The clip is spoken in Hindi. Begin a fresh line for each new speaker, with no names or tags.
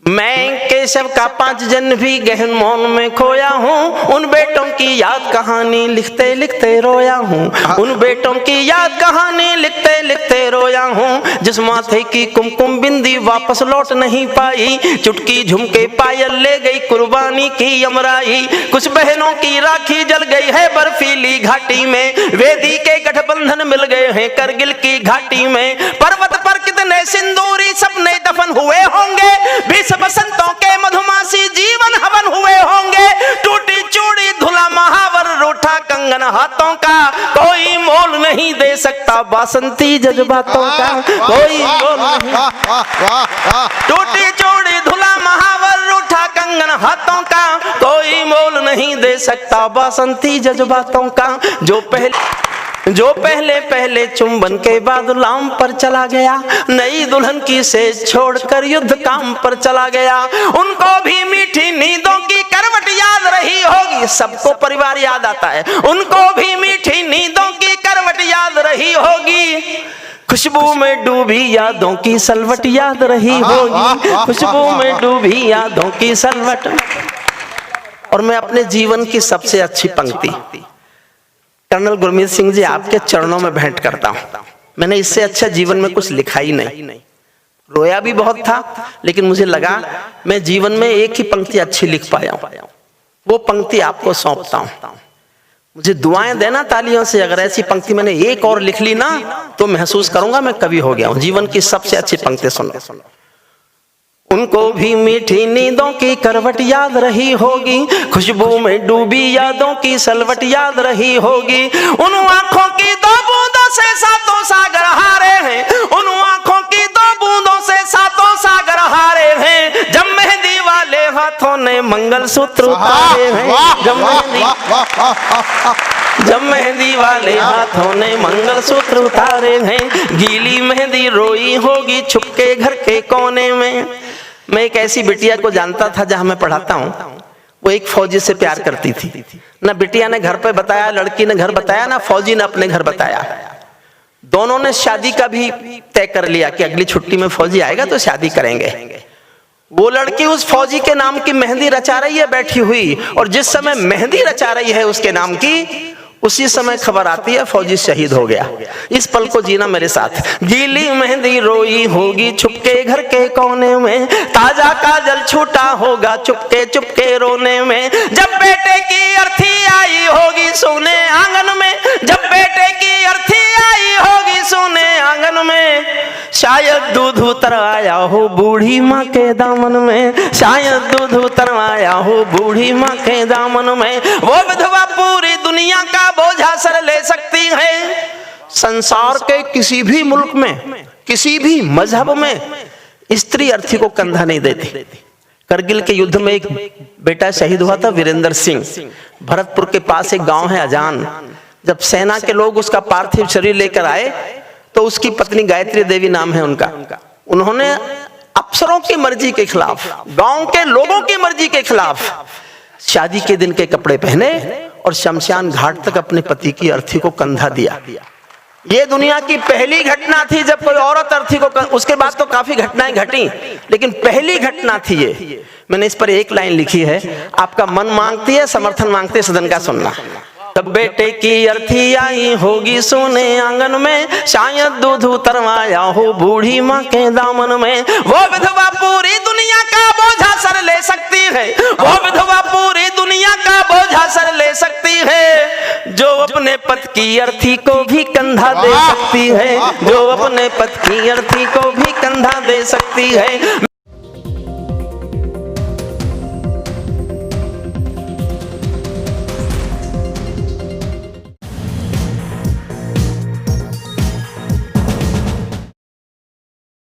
मैं केशव का 5 जन्म भी गहन मौन में खोया हूँ। उन बेटों की याद कहानी लिखते लिखते रोया हूँ। उन बेटों की याद कहानी लिखते लिखते रोया हूँ। जिस माथे की कुमकुम बिंदी वापस लौट नहीं पाई, चुटकी झुमके पायल ले गई कुर्बानी की यमराई। कुछ बहनों की राखी जल गई है बर्फीली घाटी में, वेदी के गठबंधन मिल गए हैं करगिल की घाटी में। पर्वत पर कितने सिंदूरी सपने दफन हुए होंगे, बसंतों के मधुमासी जीवन हवन हुए होंगे। टूटी चूड़ी धुला महावर रूठा कंगन हाथों का, कोई मोल नहीं दे सकता बासंती जज्बातों का, कोई मोल नहीं। टूटी चूड़ी धुला महावर रूठा कंगन हाथों का, कोई मोल नहीं दे सकता बासंती जज्बातों का। जो पहले चुंबन के बाद लाम पर चला गया, नई दुल्हन की सेज छोड़कर युद्ध काम पर चला गया। उनको भी मीठी नींदों की करवट याद रही होगी, सबको परिवार याद आता है। उनको भी मीठी नींदों की करवट याद रही होगी, खुशबू में डूबी यादों की सलवट याद रही होगी, खुशबू में डूबी यादों की सलवट। और मैं अपने जीवन की सबसे अच्छी पंक्ति कर्नल गुरमीत सिंह जी आपके चरणों में भेंट करता हूं। मैंने इससे अच्छा जीवन में कुछ लिखा ही नहीं। रोया भी बहुत था, लेकिन मुझे लगा मैं जीवन में एक ही पंक्ति अच्छी लिख पाया हूं। वो पंक्ति आपको सौंपता हूं। मुझे दुआएं देना तालियों से, अगर ऐसी पंक्ति मैंने एक और लिख ली ना तो महसूस करूंगा मैं कवि हो गया हूं। जीवन की सबसे अच्छी पंक्ति सुनो। उनको भी मीठी नींदों की करवट याद रही होगी, खुशबू में डूबी यादों की सलवट याद रही होगी। उन आंखों की 2 बूंदों से 7 सागर हारे हैं, उन आंखों की 2 बूंदों से 7 सागर हारे हैं। जब मेहंदी वाले हाथों ने मंगलसूत्र उतारे हैं, जब मेहंदी वाले हाथों ने मंगलसूत्र उतारे हैं। गीली मेहंदी रोई होगी छुपके घर के कोने में। मैं एक ऐसी बिटिया को जानता था जहां मैं पढ़ाता हूं, वो एक फौजी से प्यार करती थी। ना बिटिया ने घर पे बताया, लड़की ने घर बताया, ना फौजी ने अपने घर बताया। दोनों ने शादी का भी तय कर लिया कि अगली छुट्टी में फौजी आएगा तो शादी करेंगे। वो लड़की उस फौजी के नाम की मेहंदी रचा रही है बैठी हुई, और जिस समय मेहंदी रचा रही है उसके नाम की, उसी समय खबर आती है फौजी शहीद हो गया। इस पल को जीना मेरे साथ। गीली मेहंदी रोई होगी छुपके घर के कोने में, ताजा काजल छूटा होगा चुपके चुपके रोने में। जब बेटे की अर्थी आई होगी सोने आंगन में, जब बेटे की अर्थी आई होगी सोने आंगन में। शायद दूध उतर आया हो बूढ़ी माँ के दामन में, शायद दूध उतर आया हो बूढ़ी माँ के दामन में। वो विधवा पूरी दुनिया का बोझा सर ले सकती है। संसार के किसी भी मुल्क में, किसी भी मजहब में स्त्री अर्थी को कंधा नहीं देती। करगिल के युद्ध में एक बेटा शहीद हुआ था, वीरेंद्र सिंह। भरतपुर के पास एक गांव है अजान। जब सेना के लोग उसका पार्थिव शरीर लेकर आए तो उसकी पत्नी गायत्री देवी नाम है उनका, उन्होंने अफसरों की मर्जी के खिलाफ, गांव के लोगों की मर्जी के खिलाफ शादी के दिन के कपड़े पहने और शमशान घाट तक अपने पति की अर्थी को कंधा दिया। ये दुनिया की पहली घटना थी जब कोई औरत अर्थी को, उसके बाद तो काफी घटनाएं घटी, लेकिन पहली घटना थी ये। मैंने इस पर एक लाइन लिखी है, आपका मन मांगती है, समर्थन मांगते सदन का सुनना। तब बेटे की अर्थी आई होगी सोने आंगन में, शायद दूध उतरवाया हो बूढ़ी माँ के दामन में। वो विधवा पूरी दुनिया का बोझा सर ले सकती है, वो विधवा पूरी दुनिया का बोझा सर ले सकती है। जो अपने पति की अर्थी को भी कंधा दे सकती है, जो अपने पति की अर्थी को भी कंधा दे सकती है।